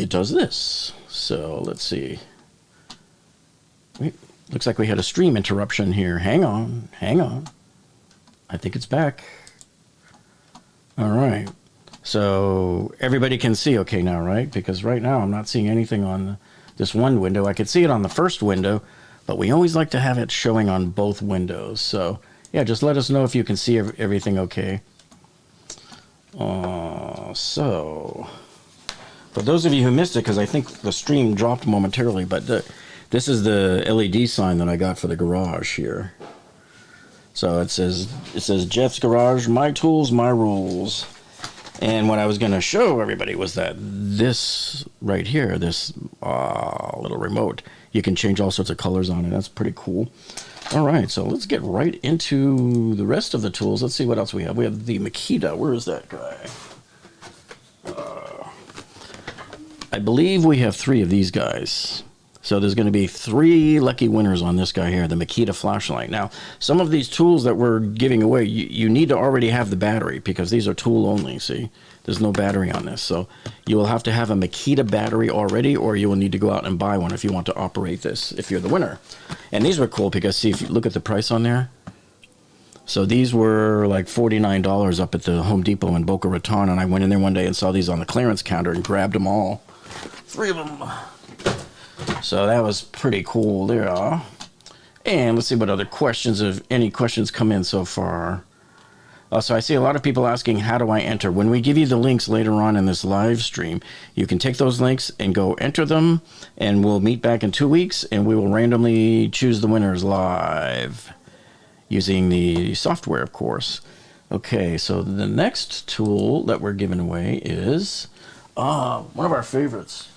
it does this. So let's see. Wait, looks like we had a stream interruption here. Hang on. I think it's back. All right. So everybody can see okay now, right? Because right now I'm not seeing anything on this one window. I could see it on the first window, but we always like to have it showing on both windows. So yeah, just let us know if you can see everything okay. So for those of you who missed it, because I think the stream dropped momentarily, but this is the LED sign that I got for the garage here. So it says Jeff's Garage, my tools, my rules. And what I was going to show everybody was that this right here, this little remote, you can change all sorts of colors on it. That's pretty cool. All right, so let's get right into the rest of the tools. Let's see what else we have. We have the Makita. Where is that guy? I believe we have 3 of these guys. So there's going to be 3 lucky winners on this guy here, the Makita flashlight. Now, some of these tools that we're giving away, you need to already have the battery because these are tool only, see? There's no battery on this. So you will have to have a Makita battery already, or you will need to go out and buy one if you want to operate this, if you're the winner. And these were cool because, see, if you look at the price on there. So these were like $49 up at the Home Depot in Boca Raton, and I went in there one day and saw these on the clearance counter and grabbed them all. 3 of them. So that was pretty cool there. And let's see what other questions, if any questions come in so far. So I see a lot of people asking, how do I enter? When we give you the links later on in this live stream, you can take those links and go enter them, and we'll meet back in 2 weeks, and we will randomly choose the winners live using the software, of course. Okay, so the next tool that we're giving away is one of our favorites.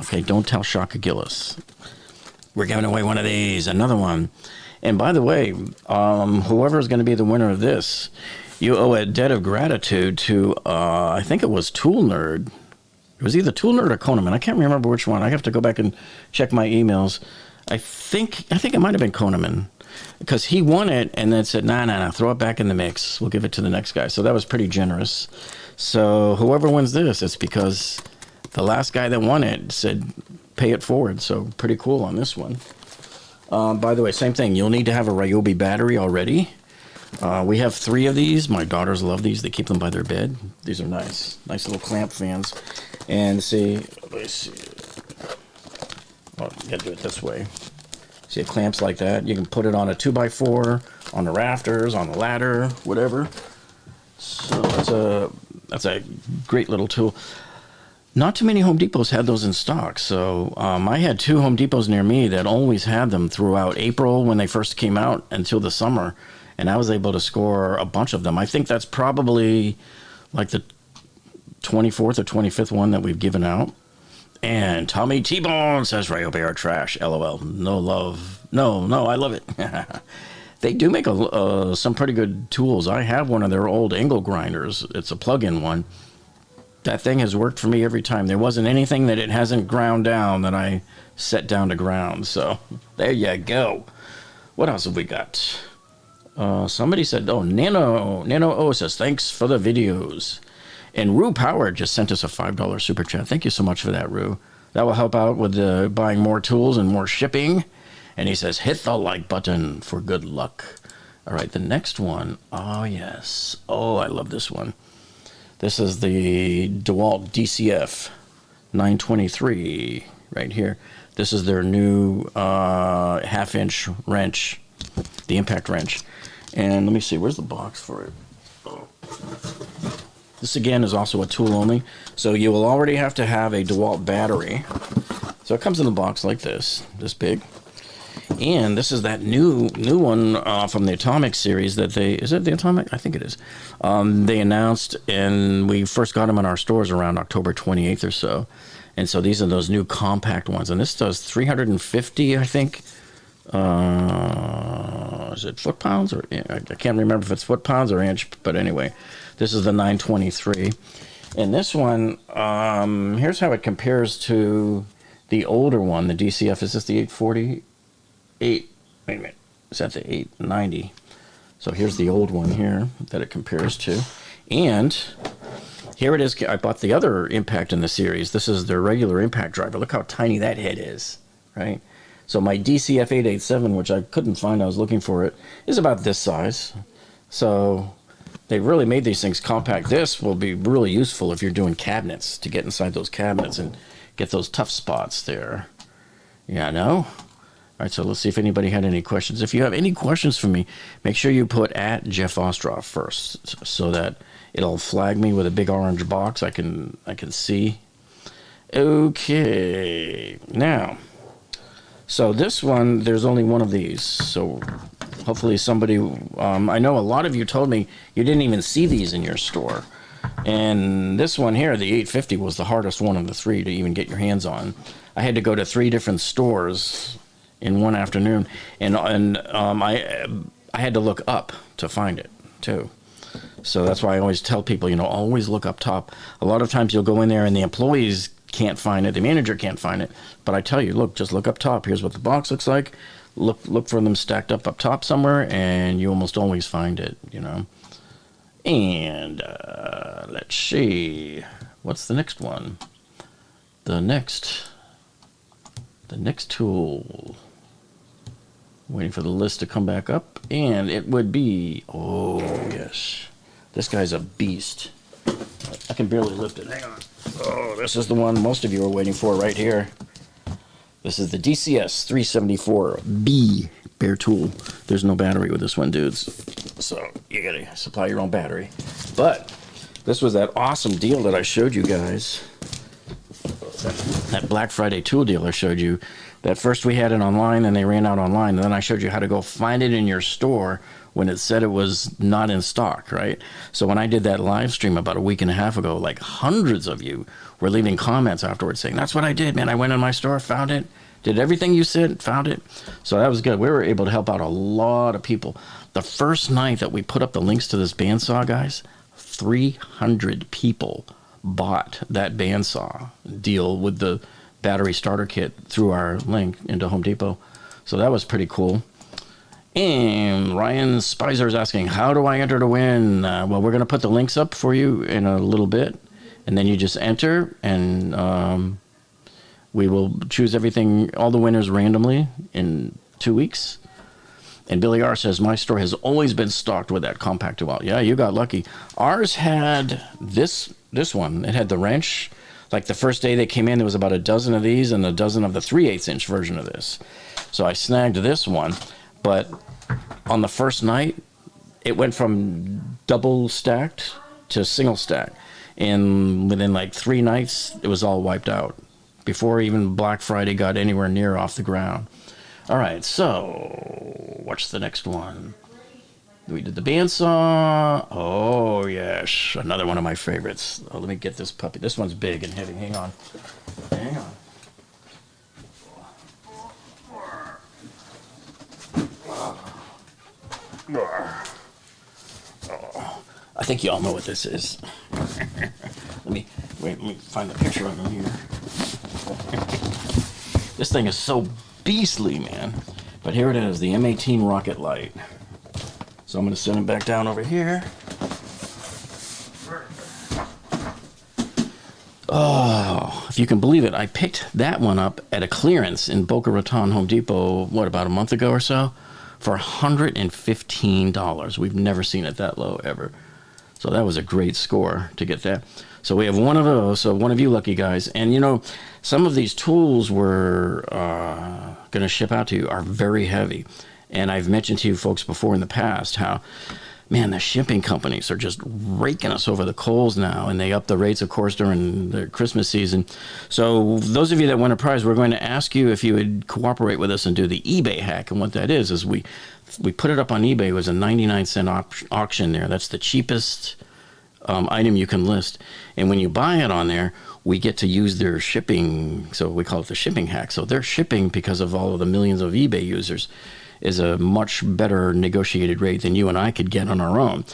Okay, don't tell Shaka Gillis. We're giving away one of these, another one. And by the way, whoever is going to be the winner of this, you owe a debt of gratitude to, I think it was Tool Nerd. It was either Tool Nerd or Koneman. I can't remember which one. I have to go back and check my emails. I think it might have been Koneman, because he won it and then said, nah, throw it back in the mix. We'll give it to the next guy. So that was pretty generous. So whoever wins this, it's because the last guy that won it said pay it forward. So pretty cool on this one. By the way, same thing. You'll need to have a Ryobi battery already. We have 3 of these. My daughters love these. They keep them by their bed. These are nice. Nice little clamp fans. And see, let's see. Oh, you gotta do it this way. See, it clamps like that. You can put it on a 2x4, on the rafters, on the ladder, whatever. So that's a great little tool. Not too many Home Depots had those in stock. So I had 2 Home Depots near me that always had them throughout April when they first came out until the summer. And I was able to score a bunch of them. I think that's probably like the 24th or 25th one that we've given out. And Tommy T-Bone says Ryobi are trash. LOL. No love. No, I love it. They do make some pretty good tools. I have one of their old angle grinders. It's a plug-in one. That thing has worked for me every time. There wasn't anything that it hasn't ground down that I set down to ground. So there you go. What else have we got? Somebody said, Nano O says, thanks for the videos. And Rue Power just sent us a $5 super chat. Thank you so much for that, Rue. That will help out with buying more tools and more shipping. And he says, hit the like button for good luck. All right, the next one. Oh, yes. Oh, I love this one. This is the Dewalt Dcf 923 right here. This is their new half-inch wrench, the impact wrench. And let me see, where's the box for it? Oh. This, again, is also a tool only. So you will already have to have a Dewalt battery. So it comes in a box like this big. And this is that new one from the Atomic series that is it the Atomic? I think it is. They announced, and we first got them in our stores around October 28th or so. And so these are those new compact ones. And this does 350, I think. Is it foot-pounds? I can't remember if it's foot-pounds or inch, but anyway. This is the 923. And this one, here's how it compares to the older one, the DCF. Is this the 840? Wait a minute. Is that the 890? So here's the old one here that it compares to. And here it is. I bought the other impact in the series. This is their regular impact driver. Look how tiny that head is, right? So my DCF 887, which I couldn't find, I was looking for it, is about this size. So they really made these things compact. This will be really useful if you're doing cabinets, to get inside those cabinets and get those tough spots there. Yeah, no? All right, so let's see if anybody had any questions. If you have any questions for me, make sure you put at jeffostroff first, so that it'll flag me with a big orange box. I can see. Okay, now, so this one, there's only one of these. So hopefully somebody, I know a lot of you told me you didn't even see these in your store. And this one here, the 850, was the hardest one of the three to even get your hands on. I had to go to 3 different stores in one afternoon, and I had to look up to find it too. So that's why I always tell people, you know, always look up top. A lot of times you'll go in there and the employees can't find it, the manager can't find it, but I tell you, look, just look up top. Here's what the box looks like. Look for them stacked up top somewhere, and you almost always find it, you know. And let's see, what's the next one? The next tool. Waiting for the list to come back up, and it would be, oh yes, this guy's a beast. I can barely lift it. Hang on. Oh, this is the one most of you are waiting for right here. This is the DCS 374B bare tool. There's no battery with this one, dudes, so you gotta supply your own battery. But this was that awesome deal that I showed you guys. That Black Friday tool deal I showed you. That first we had it online, and they ran out online, and then I showed you how to go find it in your store when it said it was not in stock, right? So when I did that live stream about a week and a half ago, like hundreds of you were leaving comments afterwards saying, that's what I did, man. I went in my store, found it, did everything you said, found it. So that was good. We were able to help out a lot of people. The first night that we put up the links to this bandsaw, guys, 300 people bought that bandsaw deal with the battery starter kit through our link into Home Depot. So that was pretty cool. And Ryan Spicer is asking, how do I enter to win? Well, we're going to put the links up for you in a little bit, and then you just enter, and we will choose everything, all the winners randomly in 2 weeks. And Billy R says, my store has always been stocked with that compact Dewalt. Yeah, you got lucky. Ours had this one. It had the wrench. Like the first day they came in, there was about a dozen of these and a dozen of the 3/8 inch version of this. So I snagged this one, but on the first night, it went from double stacked to single stack. And within like 3 nights, it was all wiped out before even Black Friday got anywhere near off the ground. All right, so what's the next one? We did the bandsaw. Oh, yes. Another one of my favorites. Oh, let me get this puppy. This one's big and heavy. Hang on. Hang on. Oh, I think you all know what this is. Let me find the picture of him here. This thing is so beastly, man. But here it is, the M18 Rocket Light. So I'm going to send him back down over here. Oh, if you can believe it, I picked that one up at a clearance in Boca Raton Home Depot, what, about a month ago or so? For $115. We've never seen it that low ever. So that was a great score to get that. So we have one of those, so one of you lucky guys. And you know, some of these tools we're going to ship out to you are very heavy. And I've mentioned to you folks before in the past how, man, the shipping companies are just raking us over the coals now, and they up the rates, of course, during the Christmas season. So those of you that win a prize, we're going to ask you if you would cooperate with us and do the eBay hack. And what that is we put it up on eBay. It was a 99-cent auction there. That's the cheapest item you can list. And when you buy it on there, we get to use their shipping. So we call it the shipping hack. So their shipping, because of all of the millions of eBay users, is a much better negotiated rate than you and I could get on our own.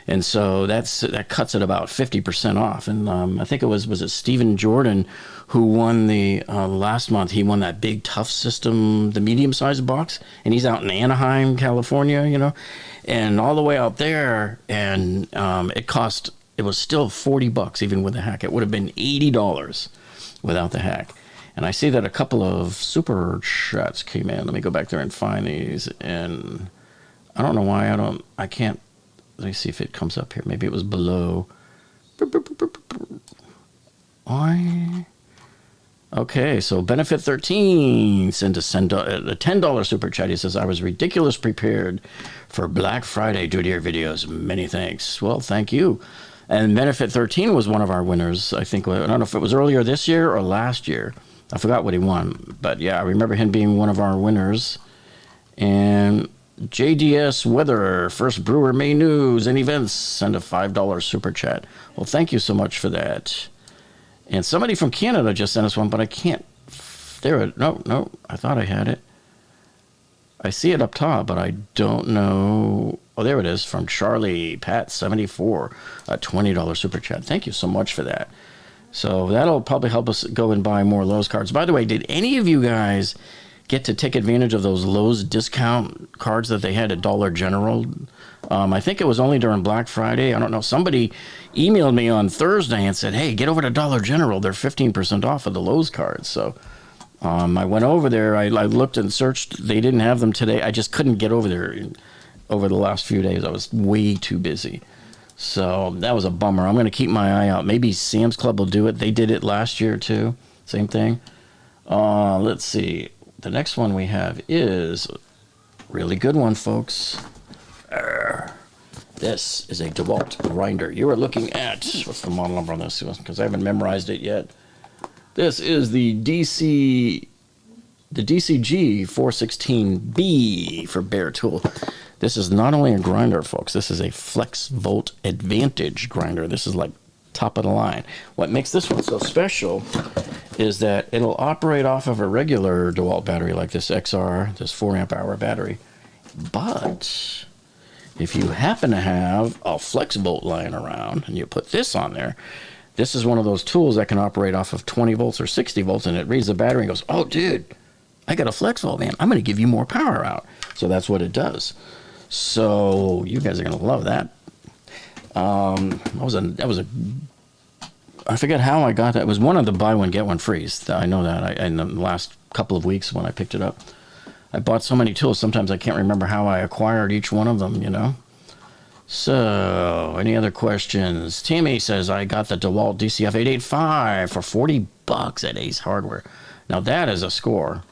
And so that cuts it about 50% off. And I think it was it Stephen Jordan who won the last month. He won that big Tough System, the medium-sized box, and he's out in Anaheim, California, you know, and all the way out there. And it cost it was still $40 even with the hack. It would have been $80 without the hack. And I see that a couple of super chats came in. Let me go back there and find these. And I don't know why I can't. Let me see if it comes up here. Maybe it was below. Okay, so Benefit 13 sent a $10 super chat. He says, I was ridiculous prepared for Black Friday due to your videos. Many thanks. Well, thank you. And Benefit 13 was one of our winners. I think, I don't know if it was earlier this year or last year. I forgot what he won. But yeah, I remember him being one of our winners. And JDS Weather, First Brewer May News and Events, send a $5 super chat. Well, thank you so much for that. And somebody from Canada just sent us one, but I can't. There, no, I thought I had it. I see it up top, but I don't know. Oh, there it is, from Charlie Pat 74, a $20 super chat. Thank you so much for that. So that'll probably help us go and buy more Lowe's cards. By the way, did any of you guys get to take advantage of those Lowe's discount cards that they had at Dollar General? I think it was only during Black Friday. I don't know. Somebody emailed me on Thursday and said, hey, get over to Dollar General. They're 15% off of the Lowe's cards. So I went over there. I looked and searched. They didn't have them today. I just couldn't get over there over the last few days. I was way too busy. So that was a bummer. I'm going to keep my eye out. Maybe Sam's Club will do it. They did it last year, too. Same thing. Let's see. The next one we have is a really good one, folks. This is a Dewalt Grinder. You are looking at, what's the model number on this? Because I haven't memorized it yet. This is the DCG 416B for Bear Tool. This is not only a grinder, folks. This is a Flex Volt Advantage grinder. This is like top of the line. What makes this one so special is that it'll operate off of a regular Dewalt battery like this XR, this 4 amp hour battery. But if you happen to have a Flex Volt lying around and you put this on there, this is one of those tools that can operate off of 20 volts or 60 volts, and it reads the battery and goes, oh, dude, I got a Flex Volt, man. I'm going to give you more power out. So that's what it does. So you guys are going to love that. I forget how I got that. It was one of the buy one, get one frees. I know that. In the last couple of weeks when I picked it up, I bought so many tools. Sometimes I can't remember how I acquired each one of them, you know. So, any other questions? Tammy says, I got the Dewalt Dcf 885 for $40 at Ace Hardware. Now, that is a score.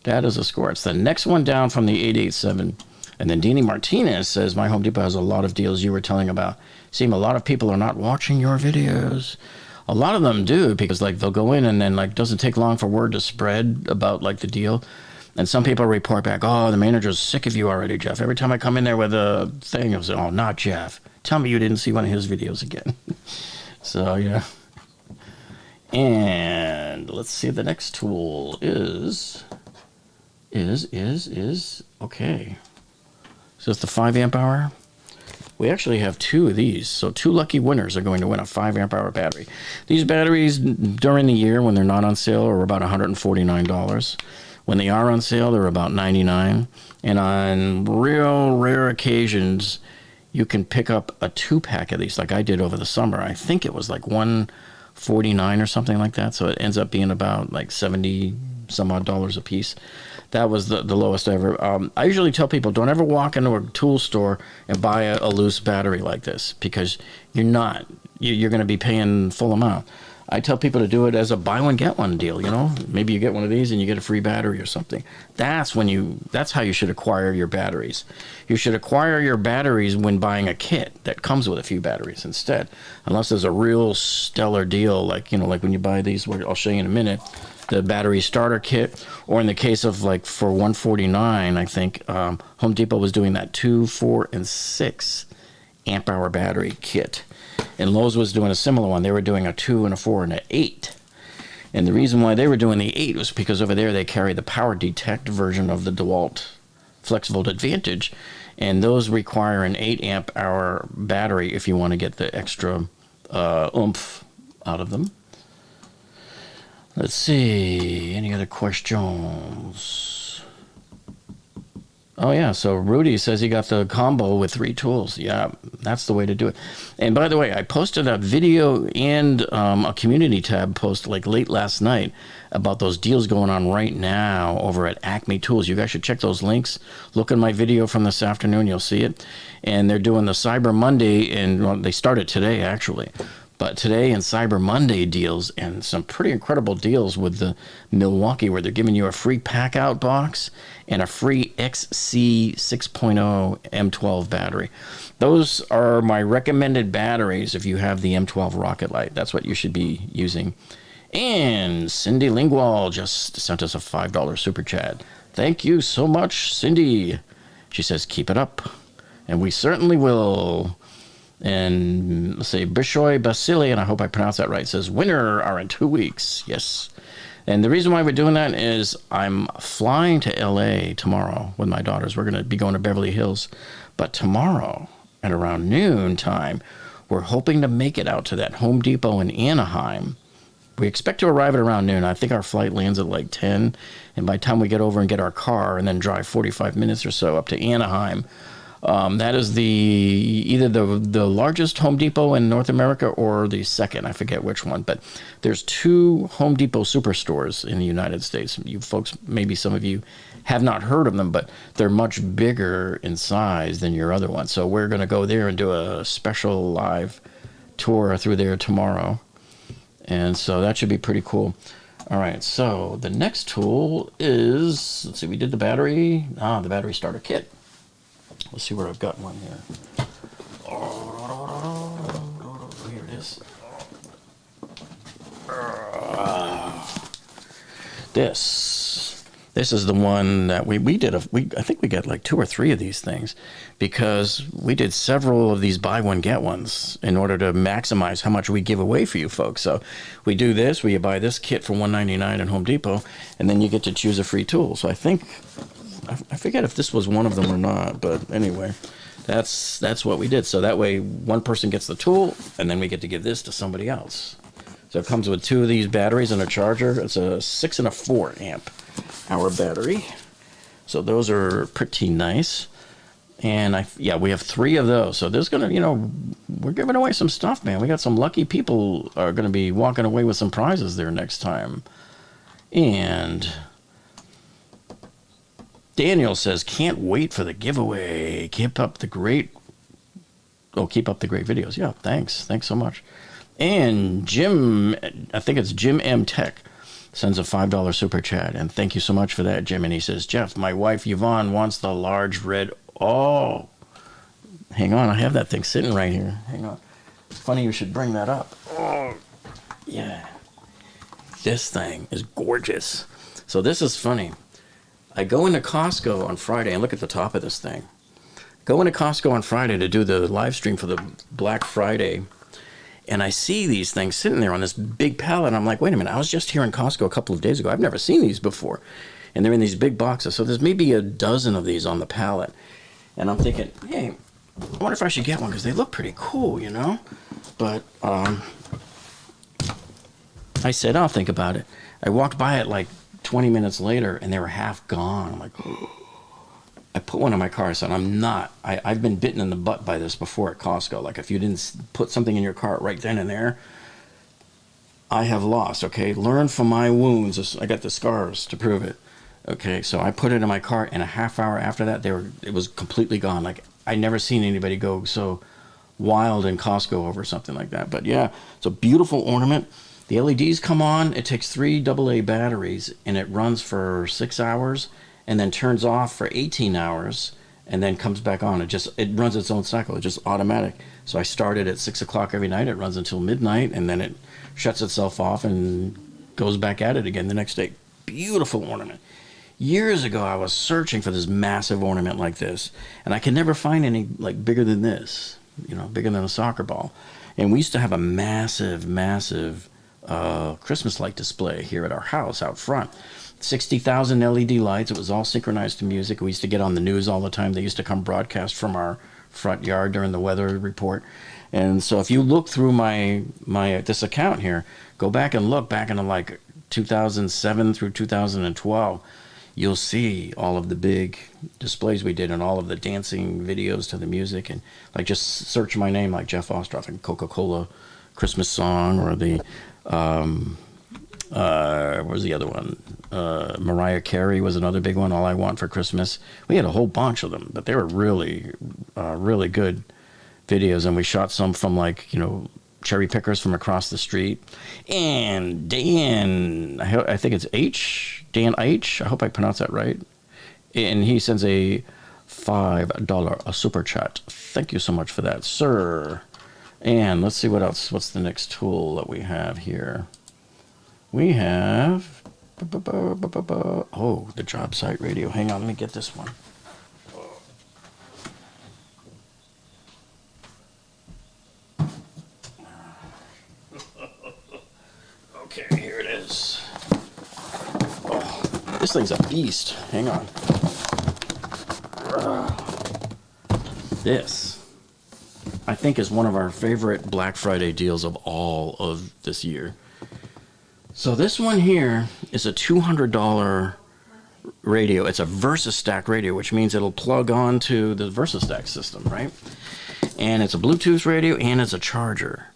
That is a score. It's the next one down from the 887. And then Deanie Martinez says, my Home Depot has a lot of deals you were telling about. Seem a lot of people are not watching your videos. A lot of them do, because like they'll go in and then like doesn't take long for word to spread about like the deal. And some people report back, oh, the manager's sick of you already, Jeff. Every time I come in there with a thing, I'll say, oh, not Jeff. Tell me you didn't see one of his videos again. So, yeah. And let's see, the next tool is okay. So it's the 5 amp hour. We actually have 2 of these. So 2 lucky winners are going to win a 5 amp hour battery. These batteries during the year when they're not on sale are about $149. When they are on sale, they're about $99. And on real rare occasions, you can pick up a 2-pack of these like I did over the summer. I think it was like $149 or something like that. So it ends up being about like $70 some odd a piece. That was the lowest ever. I usually tell people, don't ever walk into a tool store and buy a loose battery like this, because you're not. You're going to be paying full amount. I tell people to do it as a buy one, get one deal, you know? Maybe you get one of these and you get a free battery or something. That's how you should acquire your batteries. You should acquire your batteries when buying a kit that comes with a few batteries instead. Unless there's a real stellar deal, like, you know, like when you buy these, I'll show you in a minute, the battery starter kit, or in the case of like for $149, I think Home Depot was doing that 2, 4, and 6 amp hour battery kit. And Lowe's was doing a similar one. They were doing a 2 and a 4 and an 8. And the reason why they were doing the 8 was because over there they carry the Power Detect version of the Dewalt Flex Volt Advantage. And those require an 8 amp hour battery if you want to get the extra oomph out of them. Let's see. Any other questions? Oh, yeah. So Rudy says he got the combo with 3 tools. Yeah, that's the way to do it. And by the way, I posted a video and a community tab post like late last night about those deals going on right now over at Acme Tools. You guys should check those links. Look at my video from this afternoon. You'll see it. And they're doing the Cyber Monday, and well, they started today, actually. But today in Cyber Monday deals, and some pretty incredible deals with the Milwaukee, where they're giving you a free pack-out box and a free XC 6.0 M12 battery. Those are my recommended batteries if you have the M12 Rocket Light. That's what you should be using. And Cindy Lingwall just sent us a $5 super chat. Thank you so much, Cindy. She says, keep it up. And we certainly will. And let's say Bishoy Basili, and I hope I pronounced that right, says winter are in 2 weeks. Yes. And the reason why we're doing that is I'm flying to LA tomorrow with my daughters. We're going to be going to Beverly Hills. But tomorrow at around noon time, we're hoping to make it out to that Home Depot in Anaheim. We expect to arrive at around noon. I think our flight lands at like 10. And by the time we get over and get our car and then drive 45 minutes or so up to Anaheim, that is either the largest Home Depot in North America or the second. I forget which one. But there's 2 Home Depot superstores in the United States. You folks, maybe some of you have not heard of them, but they're much bigger in size than your other ones. So we're going to go there and do a special live tour through there tomorrow. And so that should be pretty cool. All right, so the next tool is, let's see, we did the battery. The battery starter kit. Let's see where I've got one here. Here it is. This is the one that we did. I think we got like 2 or 3 of these things because we did several of these buy one get ones in order to maximize how much we give away for you folks. So we do this, where you buy this kit for $1.99 at Home Depot, and then you get to choose a free tool. So I forget if this was one of them or not, but anyway, that's what we did. So that way one person gets the tool, and then we get to give this to somebody else. So it comes with 2 of these batteries and a charger. It's a 6 and a 4 amp hour battery. So those are pretty nice. And we have 3 of those. So there's going to, we're giving away some stuff, man. We got some lucky people are going to be walking away with some prizes there next time. And Daniel says, can't wait for the giveaway. Keep up the great videos. Yeah, thanks. Thanks so much. And Jim, I think it's Jim M. Tech, sends a $5 super chat. And thank you so much for that, Jim. And he says, Jeff, my wife Yvonne wants the large red. Oh, hang on. I have that thing sitting right here. Hang on. It's funny you should bring that up. Oh, yeah. This thing is gorgeous. So this is funny. I go into Costco on Friday and look at the top of this thing. Go into Costco on Friday to do the live stream for the Black Friday. And I see these things sitting there on this big pallet. I'm like, wait a minute, I was just here in Costco a couple of days ago. I've never seen these before. And they're in these big boxes. So there's maybe a dozen of these on the pallet. And I'm thinking, hey, I wonder if I should get one because they look pretty cool, But I said, I'll think about it. I walked by it like 20 minutes later, and they were half gone. I'm like, oh. I put one in my car. I said, I've been bitten in the butt by this before at Costco. Like, if you didn't put something in your cart right then and there, I have lost, okay? Learn from my wounds. I got the scars to prove it. Okay, so I put it in my cart, and a half hour after that, it was completely gone. Like, I never seen anybody go so wild in Costco over something like that. But yeah, it's a beautiful ornament. The LEDs come on. It takes 3 AA batteries, and it runs for 6 hours, and then turns off for 18 hours, and then comes back on. It runs its own cycle. It's just automatic. So I start it at 6 o'clock every night. It runs until midnight, and then it shuts itself off and goes back at it again the next day. Beautiful ornament. Years ago, I was searching for this massive ornament like this, and I could never find any like bigger than this, bigger than a soccer ball. And we used to have a massive Christmas light display here at our house out front. 60,000 LED lights. It was all synchronized to music. We used to get on the news all the time. They used to come broadcast from our front yard during the weather report. And so if you look through my this account here, go back and look back into like 2007 through 2012, you'll see all of the big displays we did and all of the dancing videos to the music. And like, just search my name, like Jeff Ostroff, and Coca-Cola Christmas song, or the what was the other one? Mariah Carey was another big one. All I Want for Christmas. We had a whole bunch of them, but they were really, really good videos. And we shot some from, like, you know, cherry pickers from across the street. And Dan, I think it's Dan H. I hope I pronounced that right. And he sends a $5 a super chat. Thank you so much for that, sir. And let's see what else. What's the next tool that we have here? We have, oh, the job site radio. Hang on, let me get this one. Okay, here it is. Oh, this thing's a beast. Hang on. This, I think, is one of our favorite Black Friday deals of all of this year. So this one here is a $200 radio. It's a VersaStack radio, which means it'll plug on to the VersaStack system, right? And it's a Bluetooth radio and it's a charger.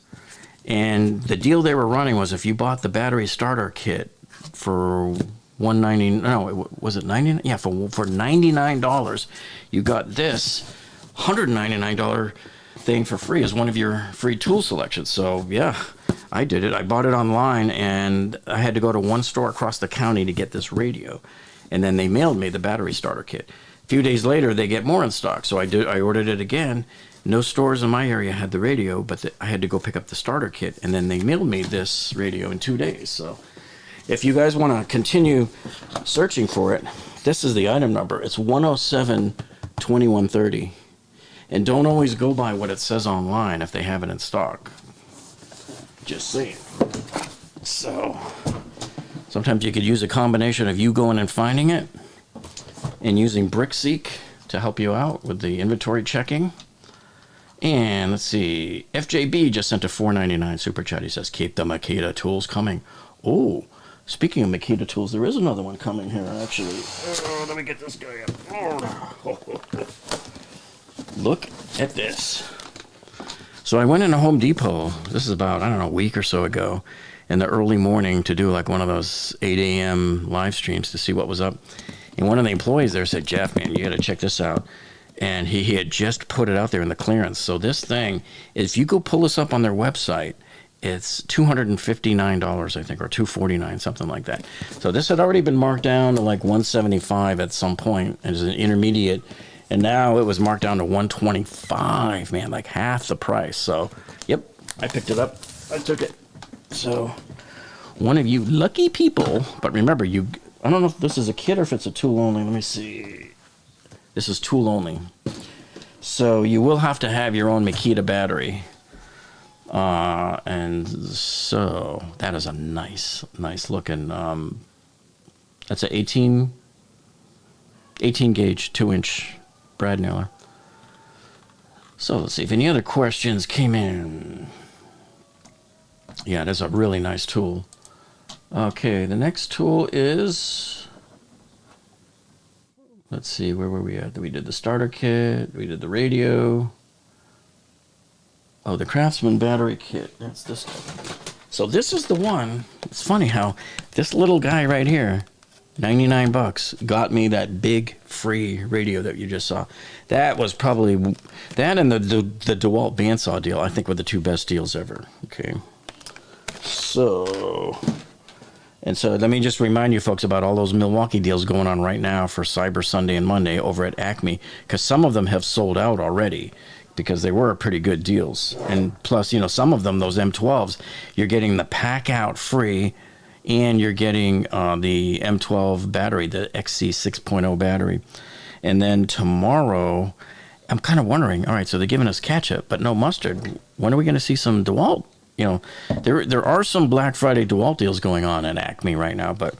And the deal they were running was, if you bought the battery starter kit for $199, no, was it $99? Yeah, for $99, you got this $199 thing for free as one of your free tool selections. So yeah, I did it. I bought it online, and I had to go to one store across the county to get this radio. And then they mailed me the battery starter kit. A few days later, they get more in stock. So I ordered it again. No stores in my area had the radio, but I had to go pick up the starter kit. And then they mailed me this radio in 2 days. So if you guys want to continue searching for it, this is the item number. It's 107-2130. And don't always go by what it says online if they have it in stock. Just saying. So sometimes you could use a combination of you going and finding it and using BrickSeek to help you out with the inventory checking. And let's see, FJB just sent a $4.99 super chat. He says, keep the Makita tools coming. Oh, speaking of Makita tools, there is another one coming here, actually. Oh, let me get this guy up. Oh. Look at this. So I went into Home Depot, this is about, I don't know, a week or so ago, in the early morning to do like one of those 8 a.m. live streams to see what was up. And one of the employees there said, Jeff, man, you got to check this out. And he had just put it out there in the clearance. So this thing, if you go pull this up on their website, it's $259, I think, or $249, something like that. So this had already been marked down to like $175 at some point as an intermediate. And now it was marked down to $125, man, like half the price. So, yep, I picked it up. I took it. So, one of you lucky people, but remember, I don't know if this is a kit or if it's a tool only. Let me see. This is tool only. So, you will have to have your own Makita battery. And so, that is a nice looking, that's an 18 gauge, 2-inch Brad Naylor. So let's see if any other questions came in. Yeah, it is a really nice tool. Okay, the next tool is, let's see, where were we at? We did the starter kit, we did the radio. Oh, the Craftsman battery kit. That's this guy. So this is the one. It's funny how this little guy right here, $99, got me that big free radio that you just saw. That was probably, that and the Dewalt bandsaw deal, I think, were the two best deals ever. Okay. So let me just remind you folks about all those Milwaukee deals going on right now for Cyber Sunday and Monday over at Acme, because some of them have sold out already because they were pretty good deals. And plus, you know, some of them, those M12s, you're getting the pack out free, and you're getting the M12 battery, the XC 6.0 battery. And then tomorrow, I'm kind of wondering, all right, so they're giving us ketchup, but no mustard. When are we going to see some Dewalt? You know, there are some Black Friday Dewalt deals going on at Acme right now, but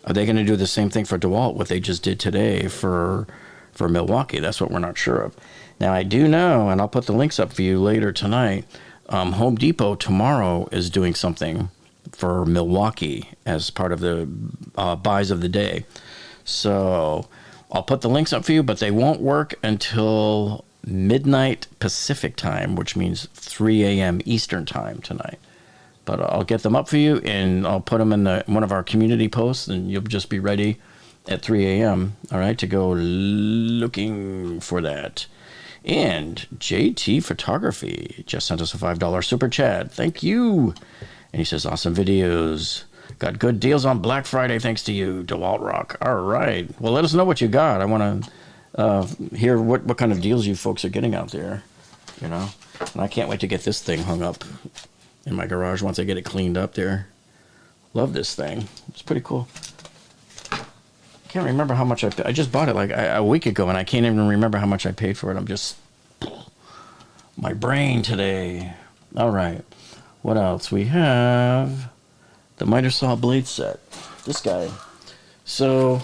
are they going to do the same thing for Dewalt, what they just did today for Milwaukee? That's what we're not sure of. Now, I do know, and I'll put the links up for you later tonight, Home Depot tomorrow is doing something for Milwaukee as part of the buys of the day. So I'll put the links up for you, but they won't work until midnight Pacific time, which means 3 a.m. Eastern time tonight. But I'll get them up for you, and I'll put them in one of our community posts, and you'll just be ready at 3 a.m., all right, to go looking for that. And JT Photography just sent us a $5 super chat. Thank you. And he says, awesome videos. Got good deals on Black Friday thanks to you, Dewalt Rock. All right. Well, let us know what you got. I want to hear what kind of deals you folks are getting out there, you know. And I can't wait to get this thing hung up in my garage once I get it cleaned up there. Love this thing. It's pretty cool. Can't remember how much I just bought it like a week ago, and I can't even remember how much I paid for it. I'm just my brain today. All right. What else? We have the miter saw blade set. This guy. So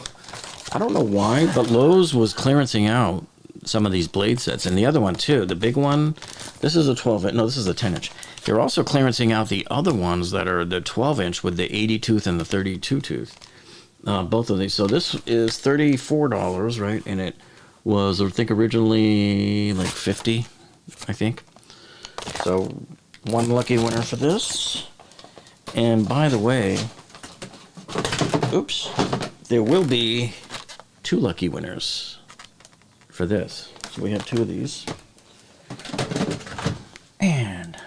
I don't know why, but Lowe's was clearancing out some of these blade sets, and the other one too. The big one. This is a 12-inch. No, this is a 10-inch. They're also clearancing out the other ones that are the 12-inch with the 80 tooth and the 32 tooth. Both of these. So this is $34, right? And it was, I think, originally like $50, I think. So one lucky winner for this. And by the way, oops, there will be 2 lucky winners for this. So we have 2 of these. And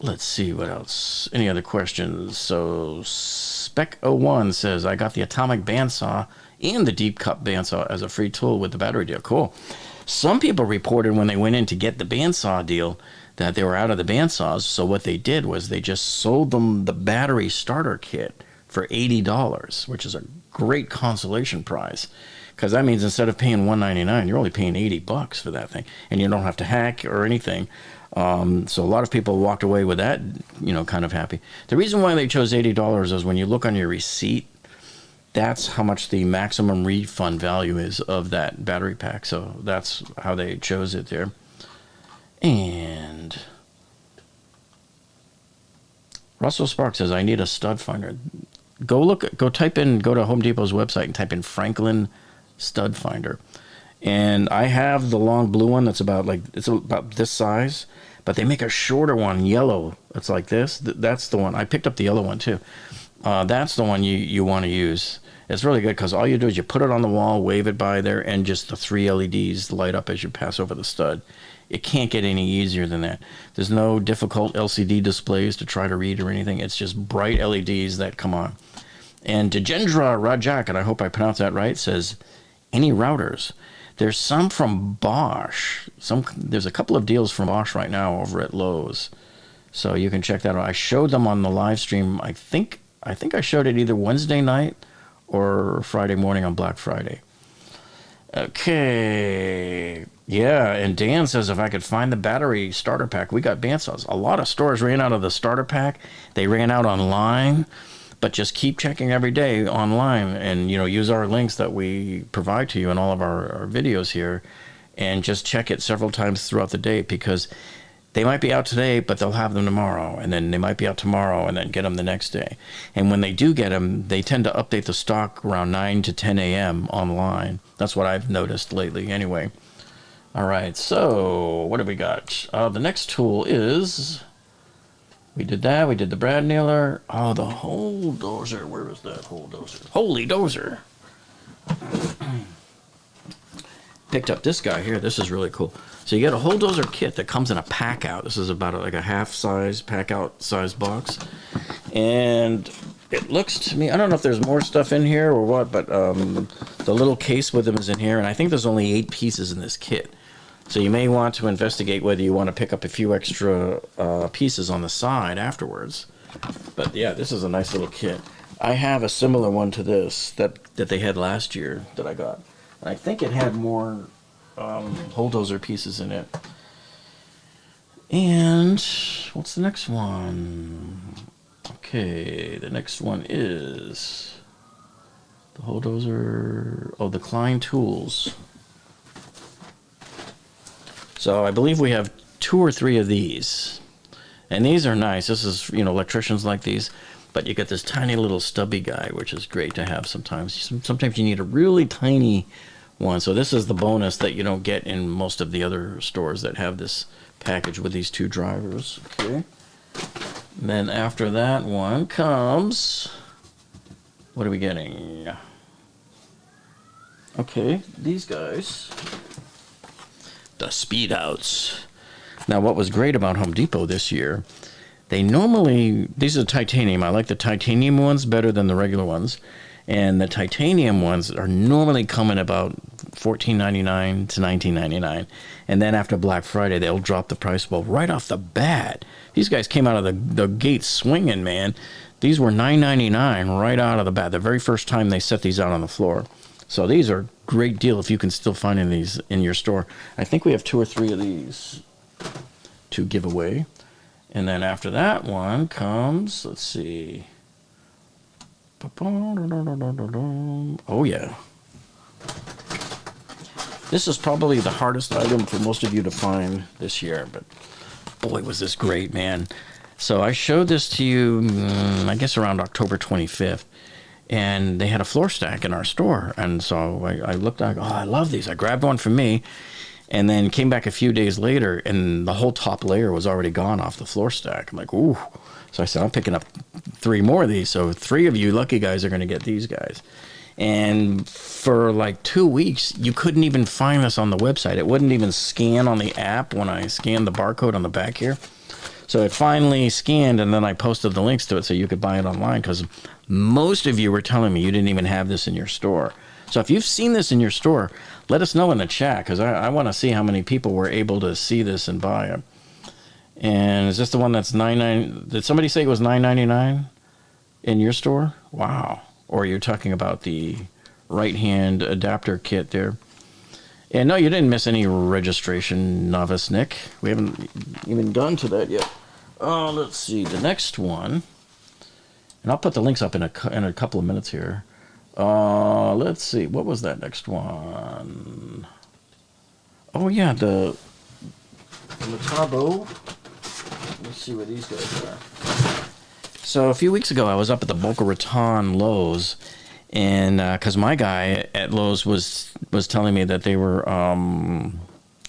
let's see what else. Any other questions? So Spec01 says, I got the atomic bandsaw and the deep cup bandsaw as a free tool with the battery deal. Cool. Some people reported when they went in to get the bandsaw deal that they were out of the bandsaws. So what they did was they just sold them the battery starter kit for $80, which is a great consolation prize. Because that means instead of paying $199, you're only paying $80 for that thing. And you don't have to hack or anything. So a lot of people walked away with that, you know, kind of happy. The reason why they chose $80 is when you look on your receipt, that's how much the maximum refund value is of that battery pack. So that's how they chose it there. And Russell Spark says, I need a stud finder. Go type in, go to Home Depot's website and type in Franklin stud finder. And I have the long blue one that's about this size, but they make a shorter one, yellow. It's like this. That's the one. I picked up the yellow one too. That's the one you want to use. It's really good because all you do is you put it on the wall, wave it by there, and just the 3 LEDs light up as you pass over the stud. It can't get any easier than that. There's no difficult LCD displays to try to read or anything. It's just bright LEDs that come on. And Dejendra Rajak, and I hope I pronounced that right, says, any routers? There's some from Bosch. There's a couple of deals from Bosch right now over at Lowe's. So you can check that out. I showed them on the live stream. I think I showed it either Wednesday night or Friday morning on Black Friday. Okay. Yeah, and Dan says if I could find the battery starter pack, we got bandsaws. A lot of stores ran out of the starter pack. They ran out online. But just keep checking every day online and, you know, use our links that we provide to you in all of our videos here and just check it several times throughout the day because they might be out today, but they'll have them tomorrow. And then they might be out tomorrow and then get them the next day. And when they do get them, they tend to update the stock around 9 to 10 a.m. online. That's what I've noticed lately anyway. All right, so what have we got? The next tool is... We did that. We did the brad nailer. Oh, the hole dozer. Where is that hole dozer? Holy dozer. Picked up this guy here. This is really cool. So you get a hole dozer kit that comes in a pack out. This is about like a half size pack out size box. And it looks to me, I don't know if there's more stuff in here or what, but the little case with them is in here. And I think there's only 8 pieces in this kit. So you may want to investigate whether you want to pick up a few extra pieces on the side afterwards. But yeah, this is a nice little kit. I have a similar one to this that they had last year that I got. And I think it had more hole dozer pieces in it. And what's the next one? Okay, the next one is the hole dozer. Oh, the Klein tools. So I believe we have 2 or 3 of these. And these are nice. This is, you know, electricians like these. But you get this tiny little stubby guy, which is great to have sometimes. Sometimes you need a really tiny one. So this is the bonus that you don't get in most of the other stores that have this package with these two drivers. Okay. And then after that one comes... What are we getting? Okay, these guys. The Speed Outs. Now, what was great about Home Depot this year, they normally, these are titanium. I like the titanium ones better than the regular ones. And the titanium ones are normally coming about $14.99 to $19.99. And then after Black Friday, they'll drop the price. Well, right off the bat, these guys came out of the gate swinging, man. These were $9.99 right out of the bat, the very first time they set these out on the floor. So these are a great deal if you can still find these in your store. I think we have 2 or 3 of these to give away. And then after that one comes, let's see. Oh, yeah. This is probably the hardest item for most of you to find this year, but boy, was this great, man. So I showed this to you, I guess around October 25th, and they had a floor stack in our store. And so I looked, oh, I love these. I grabbed one for me, and then came back a few days later, and the whole top layer was already gone off the floor stack. I'm like, ooh. So I said, I'm picking up 3 more of these. So 3 of you lucky guys are going to get these guys. And for like 2 weeks, you couldn't even find this on the website. It wouldn't even scan on the app when I scanned the barcode on the back here. So it finally scanned, and then I posted the links to it so you could buy it online, because most of you were telling me you didn't even have this in your store. So if you've seen this in your store, let us know in the chat, because I want to see how many people were able to see this and buy it. And is this the one that's $9.99? Did somebody say it was $9.99 in your store? Wow. Or you're talking about the right-hand adapter kit there. And no, you didn't miss any registration, Novice Nick. We haven't even gotten to that yet. Let's see. The next one, and I'll put the links up in a couple of minutes here. Let's see. What was that next one? Oh, yeah, the Metabo. Let's see where these guys are. So a few weeks ago, I was up at the Boca Raton Lowe's, and because my guy at Lowe's was telling me that they were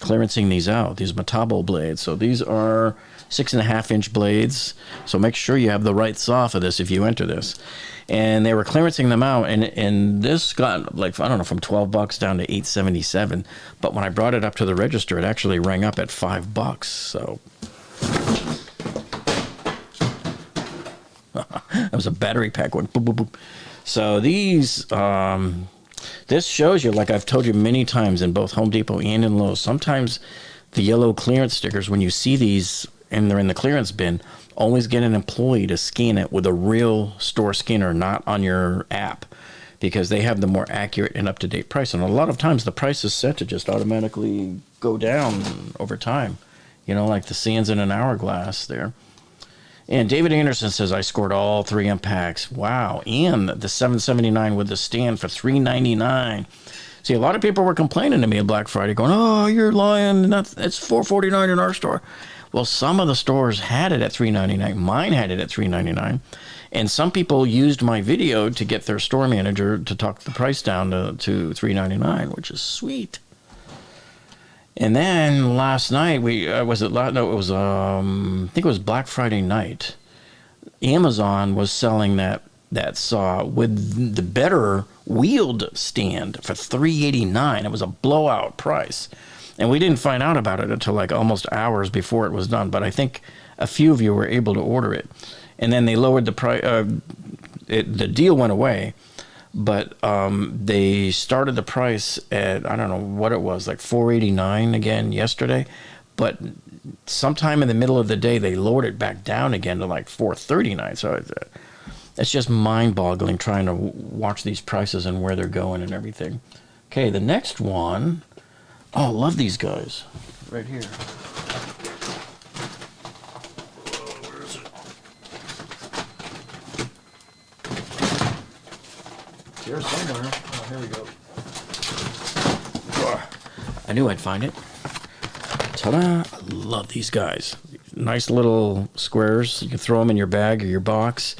clearancing these out, these Metabo blades. So these are 6.5-inch blades. So make sure you have the right saw for this if you enter this. And they were clearancing them out, and this got, like, I don't know, from $12 down to $8.77. But when I brought it up to the register, it actually rang up at $5. So that was a battery pack one. Boop, boop, boop. So these, this shows you, like I've told you many times in both Home Depot and in Lowe's, sometimes the yellow clearance stickers, when you see these and they're in the clearance bin, always get an employee to scan it with a real store scanner, not on your app, because they have the more accurate and up-to-date price. And a lot of times the price is set to just automatically go down over time, you know, like the sands in an hourglass there. And David Anderson says, I scored all 3 packs. Wow. And the $7.79 with the stand for $3.99. See, a lot of people were complaining to me on Black Friday, going, oh, you're lying. It's $4.49 in our store. Well, some of the stores had it at $3.99. Mine had it at $3.99. And some people used my video to get their store manager to talk the price down to $3.99, which is sweet. And then last night, I think it was Black Friday night. Amazon was selling that saw with the better wheeled stand for $3.89. It was a blowout price. And we didn't find out about it until like almost hours before it was done. But I think a few of you were able to order it. And then they lowered the price. The deal went away. But they started the price at, I don't know what it was, like $4.89 again yesterday. But sometime in the middle of the day, they lowered it back down again to like $4.39. So it's just mind-boggling trying to watch these prices and where they're going and everything. Okay, the next one. Oh, I love these guys. Right here. Where is it? Here somewhere. Oh, here we go. I knew I'd find it. Ta-da! I love these guys. nice little squares. You can throw them in your bag or your box.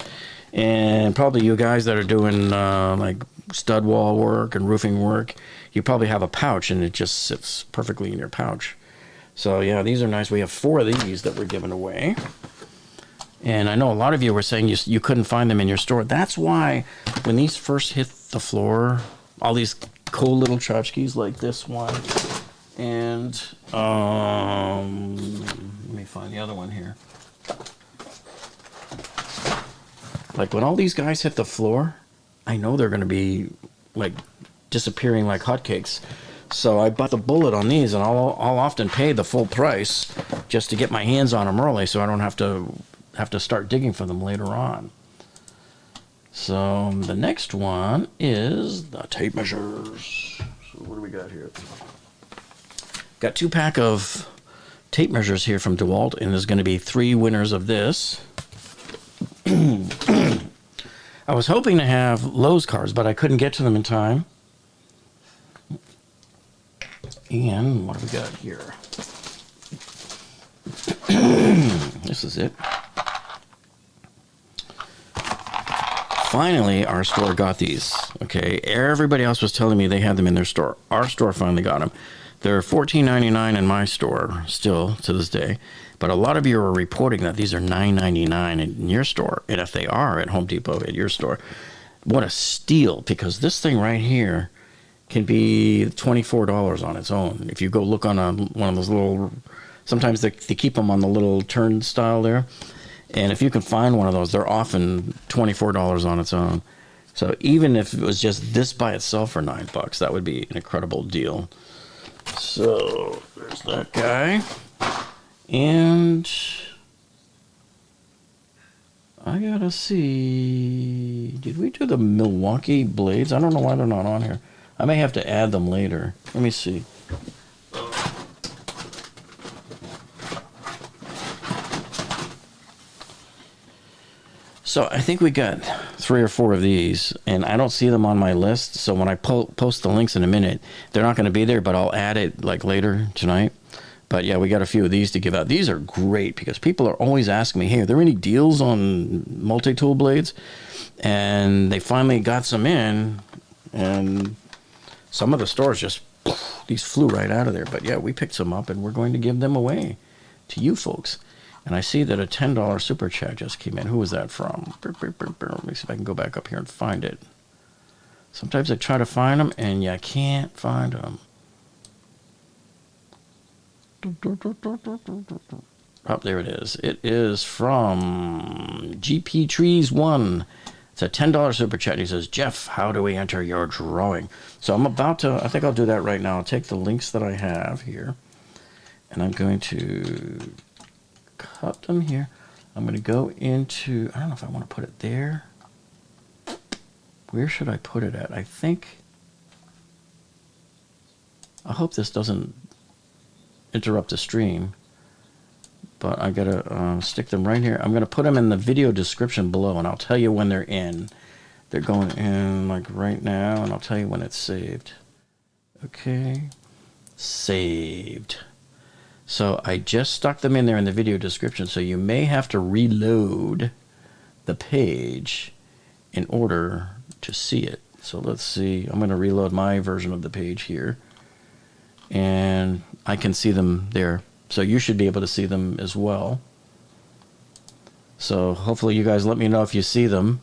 And probably you guys that are doing like stud wall work and roofing work, you probably have a pouch and it just sits perfectly in your pouch. So yeah, these are nice. We have 4 of these that we're giving away. And I know a lot of you were saying you couldn't find them in your store. That's why when these first hit the floor, all these cool little tchotchkes like this one, and let me find the other one here. Like when all these guys hit the floor, I know they're going to be like disappearing like hotcakes. So I bought the bullet on these, and I'll often pay the full price just to get my hands on them early, so I don't have to start digging for them later on. So the next one is the tape measures. So what do we got here? Got 2-pack of tape measures here from Dewalt, and there's going to be 3 winners of this. I was hoping to have Lowe's cards, but I couldn't get to them in time. And what do we got here? This is it. Finally, our store got these. Okay, everybody else was telling me they had them in their store. Our store finally got them. They're $14.99 in my store still to this day. But a lot of you are reporting that these are $9.99 in your store. And if they are at Home Depot at your store, what a steal. Because this thing right here can be $24 on its own. If you go look on one of those little, sometimes they keep them on the little turnstile there. And if you can find one of those, they're often $24 on its own. So even if it was just this by itself for $9, that would be an incredible deal. So there's that guy. And I gotta see, did we do the Milwaukee Blades? I don't know why they're not on here. I may have to add them later. Let me see. So I think we got 3 or 4 of these, and I don't see them on my list. So when I post the links in a minute, they're not going to be there, but I'll add it like later tonight. But yeah, we got a few of these to give out. These are great because people are always asking me, hey, are there any deals on multi-tool blades? And they finally got some in, and some of the stores just, these flew right out of there. But yeah, we picked some up, and we're going to give them away to you folks. And I see that a $10 super chat just came in. Who was that from? Let me see if I can go back up here and find it. Sometimes I try to find them, and you can't find them. Oh, there it is. It is from GP Trees 1. It's a $10 super chat. He says, Jeff, how do we enter your drawing? So I'm about to, I think I'll do that right now. I'll take the links that I have here, and I'm going to cut them here. I'm going to go into, I don't know if I want to put it there. Where should I put it at? I hope this doesn't interrupt the stream, but I gotta stick them right here. I'm gonna put them in the video description below, and I'll tell you when they're in. They're going in like right now, and I'll tell you when it's saved. Okay, saved. So I just stuck them in there in the video description, so you may have to reload the page in order to see it. So let's see. I'm gonna reload my version of the page here, and I can see them there. So you should be able to see them as well. So hopefully you guys let me know if you see them.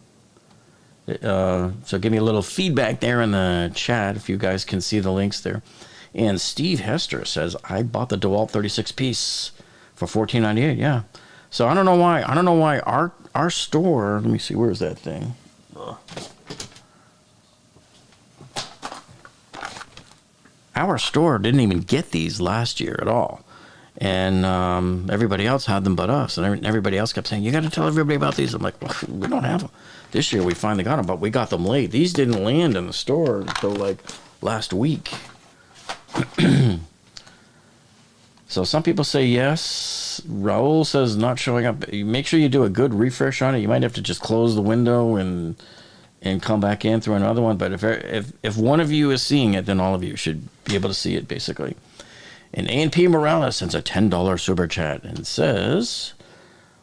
So give me a little feedback there in the chat if you guys can see the links there. And Steve Hester says, I bought the Dewalt 36-piece for $14.98. Yeah. So I don't know why. Our store, let me see, where is that thing? Our store didn't even get these last year at all. And everybody else had them but us. And everybody else kept saying, you got to tell everybody about these. I'm like, well, we don't have them. This year we finally got them, but we got them late. These didn't land in the store until like last week. So some people say yes. Raul says not showing up. Make sure you do a good refresh on it. You might have to just close the window and come back in through another one. But if one of you is seeing it, then all of you should be able to see it, basically. And A&P Morales sends a $10 super chat and says,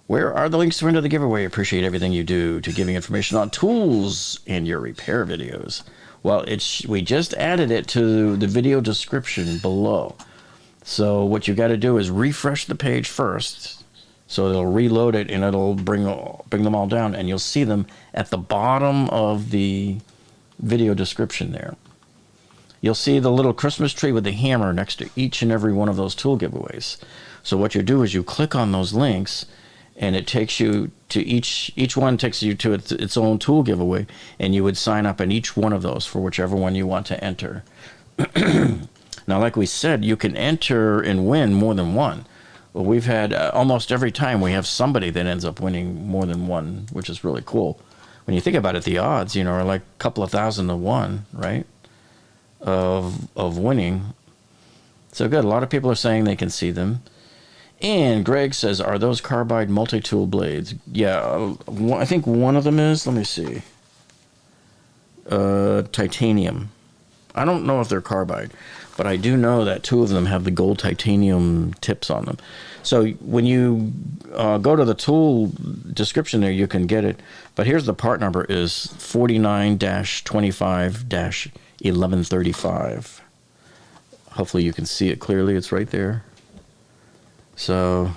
where are the links to enter the giveaway? Appreciate everything you do to giving information on tools and your repair videos. Well, we just added it to the video description below. So what you got to do is refresh the page first. So it'll reload it and it'll bring them all down, and you'll see them at the bottom of the video description there. You'll see the little Christmas tree with the hammer next to each and every one of those tool giveaways. So what you do is you click on those links, and it takes you to each one takes you to its own tool giveaway, and you would sign up in each one of those for whichever one you want to enter. Now, like we said, you can enter and win more than one. Well, we've had almost every time we have somebody that ends up winning more than one, which is really cool. When you think about it, the odds, are like a couple of thousand to one, right? Of winning. So good. A lot of people are saying they can see them. And Greg says, are those carbide multi-tool blades? Yeah, I think one of them is. Let me see. Titanium. I don't know if they're carbide, but I do know that two of them have the gold titanium tips on them. So when you go to the tool description there, you can get it. But here's the part number is 49-25-1135. Hopefully you can see it clearly. It's right there. So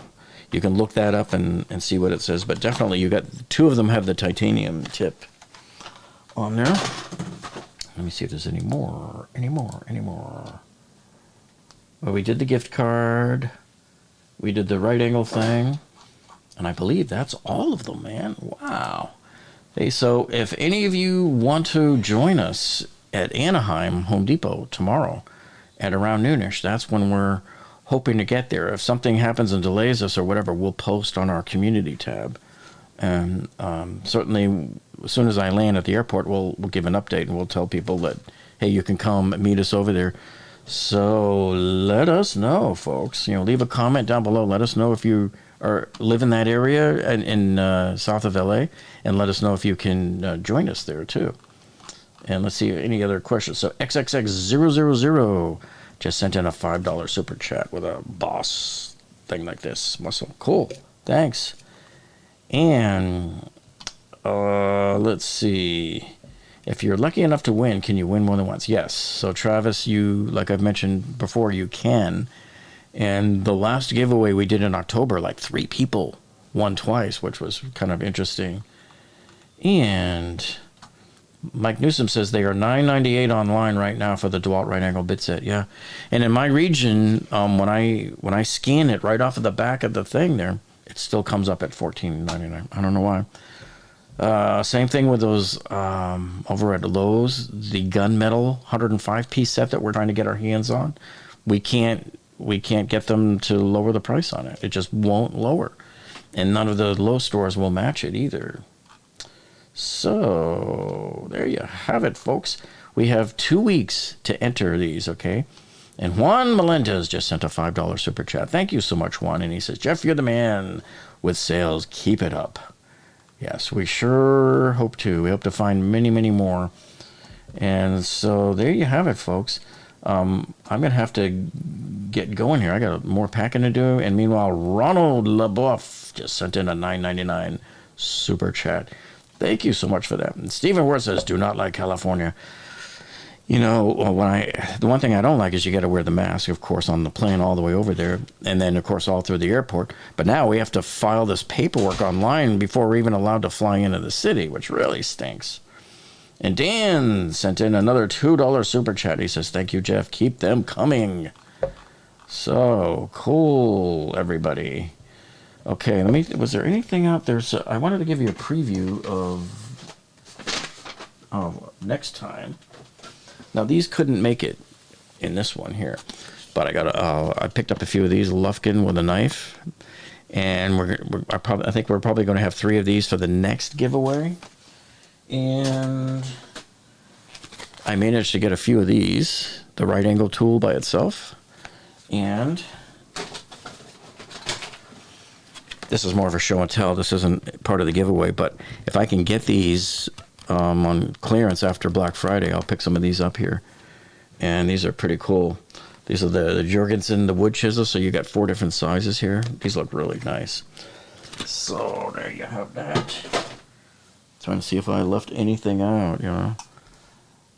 you can look that up and see what it says. But definitely you got two of them have the titanium tip on there. Let me see if there's any more. Well, we did the gift card. We did the right angle thing. And I believe that's all of them, man. Wow. Hey, so if any of you want to join us at Anaheim Home Depot tomorrow at around noonish, that's when we're hoping to get there. If something happens and delays us or whatever, we'll post on our community tab. And certainly, as soon as I land at the airport, we'll give an update and we'll tell people that, hey, you can come meet us over there. So let us know, folks. Leave a comment down below. Let us know if you live in that area in south of LA, and let us know if you can join us there too. And let's see any other questions. So XXX000 just sent in a $5 super chat with a boss thing like this. Muscle. Cool. Thanks. And let's see. If you're lucky enough to win, can you win more than once? Yes. So Travis, like I've mentioned before, you can. And the last giveaway we did in October, like 3 people won twice, which was kind of interesting. And Mike Newsom says they are $9.98 online right now for the Dewalt right angle bit set. Yeah. And in my region, when I scan it right off of the back of the thing there, it still comes up at $14.99. I don't know why. Same thing with those over at Lowe's, the gunmetal 105-piece set that we're trying to get our hands on. We can't get them to lower the price on it. It just won't lower. And none of the Lowe's stores will match it either. So there you have it, folks. We have 2 weeks to enter these, okay? And Juan Melendez just sent a $5 super chat. Thank you so much, Juan. And he says, Jeff, you're the man with sales. Keep it up. Yes, we sure hope to. We hope to find many, many more. And so there you have it, folks. I'm going to have to get going here. I got more packing to do. And meanwhile, Ronald LeBoeuf just sent in a $9.99 super chat. Thank you so much for that. And Stephen Ward says, do not like California. The one thing I don't like is you got to wear the mask, of course, on the plane all the way over there, and then, of course, all through the airport. But now we have to file this paperwork online before we're even allowed to fly into the city, which really stinks. And Dan sent in another $2 super chat. He says, thank you, Jeff. Keep them coming. So cool, everybody. Okay, was there anything out there? So I wanted to give you a preview of next time. Now, these couldn't make it in this one here, but I picked up a few of these Lufkin with a knife, and I think we're probably going to have 3 of these for the next giveaway. And I managed to get a few of these, the right angle tool by itself, and this is more of a show and tell. This isn't part of the giveaway, but if I can get these on clearance after Black Friday, I'll pick some of these up here. And these are pretty cool. These are the Jorgensen, the wood chisel. So you got 4 different sizes here. These look really nice. So there you have that. Trying to see if I left anything out, you know.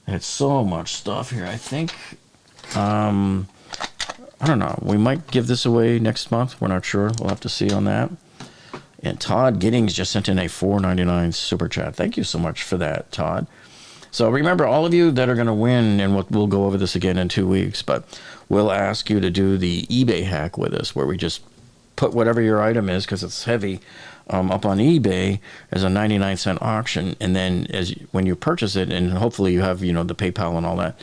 I had so much stuff here. I think, I don't know. We might give this away next month. We're not sure. We'll have to see on that. And Todd Giddings just sent in a $4.99 super chat. Thank you so much for that, Todd. So remember, all of you that are going to win, and we'll go over this again in 2 weeks, but we'll ask you to do the eBay hack with us, where we just put whatever your item is, because it's heavy, up on eBay as a 99-cent auction, and then when you purchase it, and hopefully you have, you know, the PayPal and all that,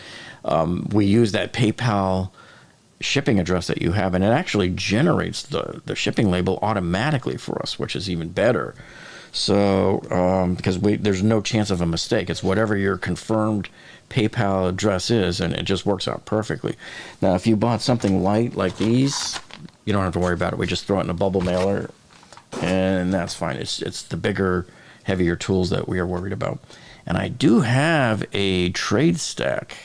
we use that PayPal shipping address that you have, and it actually generates the shipping label automatically for us, which is even better. So because there's no chance of a mistake. It's whatever your confirmed PayPal address is, and it just works out perfectly. Now, if you bought something light like these, you don't have to worry about it. We just throw it in a bubble mailer, and that's fine. It's the bigger, heavier tools that we are worried about. And I do have a trade stack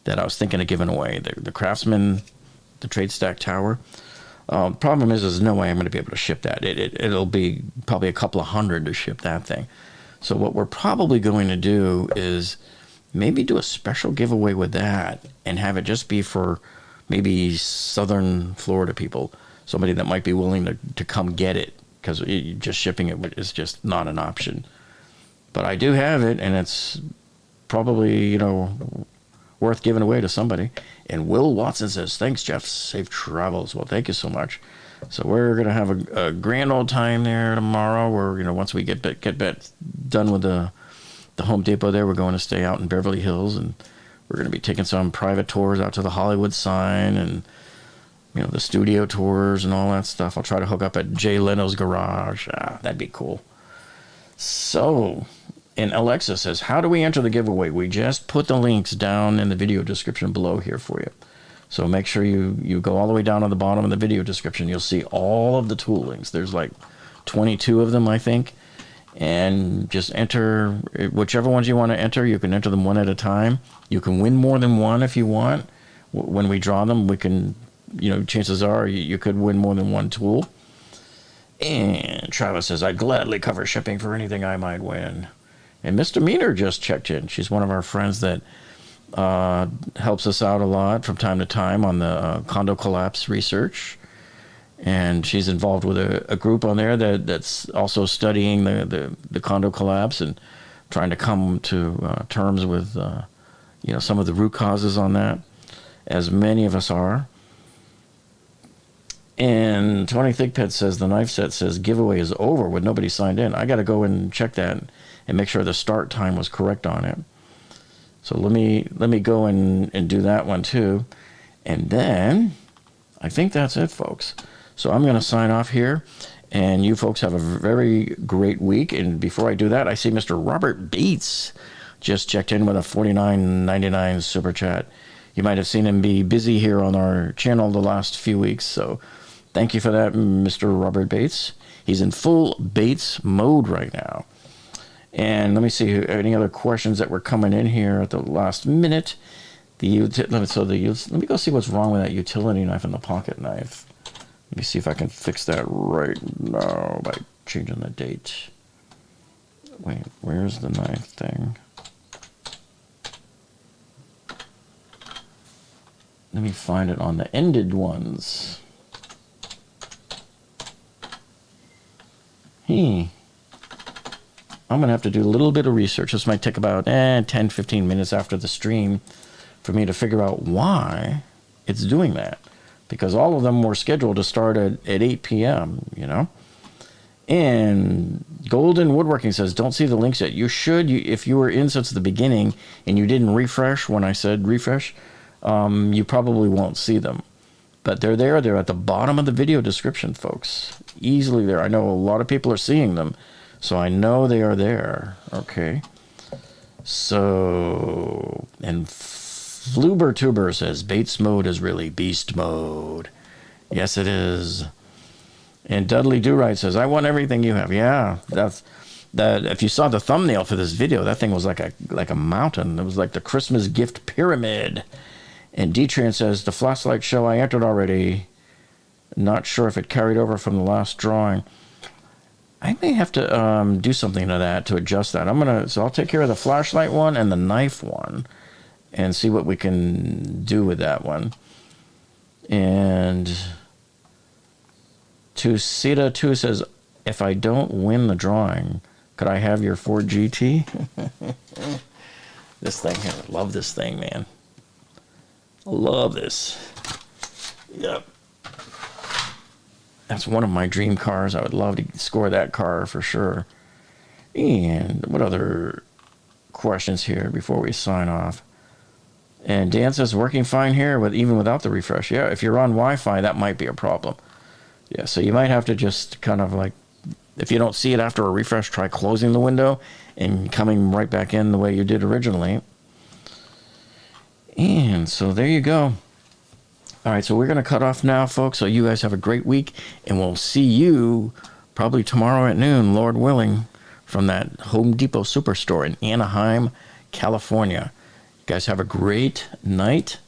that I was thinking of giving away. The Craftsman, the trade stack tower. Problem is, there's no way I'm going to be able to ship that. It'll be probably a couple of $100 to ship that thing. So what we're probably going to do is maybe do a special giveaway with that and have it just be for maybe Southern Florida people, somebody that might be willing to come get it, because just shipping it is just not an option. But I do have it, and it's probably, you know, worth giving away to somebody. And Will Watson says, thanks, Jeff. Safe travels. Well, thank you so much. So we're going to have a grand old time there tomorrow, where, you know, once we get done with the Home Depot there, we're going to stay out in Beverly Hills, and we're going to be taking some private tours out to the Hollywood sign, and, you know, the studio tours and all that stuff. I'll try to hook up at Jay Leno's garage. That'd be cool. So, and Alexa says, how do we enter the giveaway? We just put the links down in the video description below here for you. So make sure you go all the way down on the bottom of the video description. You'll see all of the tool links. There's like 22 of them, I think. And just enter whichever ones you want to enter. You can enter them one at a time. You can win more than one if you want. When we draw them, we can, you know, chances are you could win more than one tool. And Travis says, I'd gladly cover shipping for anything I might win. And Mr. Meaner just checked in. She's one of our friends that helps us out a lot from time to time on the condo collapse research. And she's involved with a group on there that's also studying the condo collapse and trying to come to terms with you know, some of the root causes on that, as many of us are. And Tony Thickpet says the knife set says giveaway is over with nobody signed in. I got to go and check that and make sure the start time was correct on it. So let me go and do that one too. And then I think that's it, folks. So I'm going to sign off here, and you folks have a very great week. And before I do that, I see Mr. Robert Bates just checked in with a $49.99 super chat. You might have seen him be busy here on our channel the last few weeks, so thank you for that, Mr. Robert Bates. He's in full Bates mode right now. And let me see any other questions that were coming in here at the last minute. Let me go see what's wrong with that utility knife and the pocket knife. Let me see if I can fix that right now by changing the date. Wait, where's the knife thing? Let me find it on the ended ones. I'm going to have to do a little bit of research. This might take about 10-15 minutes after the stream for me to figure out why it's doing that. Because all of them were scheduled to start at 8 p.m., you know. And Golden Woodworking says, don't see the links yet. You should. If you were in since the beginning and you didn't refresh when I said refresh, you probably won't see them. But they're there. They're at the bottom of the video description, folks. Easily there. I know a lot of people are seeing them, so I know they are there. Okay. So, and Flubertuber says, Bates mode is really beast mode. Yes, it is. And Dudley Do-Right says, I want everything you have. Yeah, that. If you saw the thumbnail for this video, that thing was like a mountain. It was like the Christmas gift pyramid. And D-Tran says, the flashlight show I entered already. Not sure if it carried over from the last drawing. I may have to do something to that to adjust that. So I'll take care of the flashlight one and the knife one and see what we can do with that one. And Tusita 2 says, if I don't win the drawing, could I have your Ford GT? This thing here, I love this thing, man. I love this. Yep. That's one of my dream cars. I would love to score that car for sure. And what other questions here before we sign off? And Dan says, working fine here even without the refresh. Yeah, if you're on Wi-Fi, that might be a problem. Yeah, so you might have to just kind of like, if you don't see it after a refresh, try closing the window and coming right back in the way you did originally. And so there you go. All right, so we're going to cut off now, folks. So you guys have a great week, and we'll see you probably tomorrow at noon, Lord willing, from that Home Depot Superstore in Anaheim, California. You guys have a great night.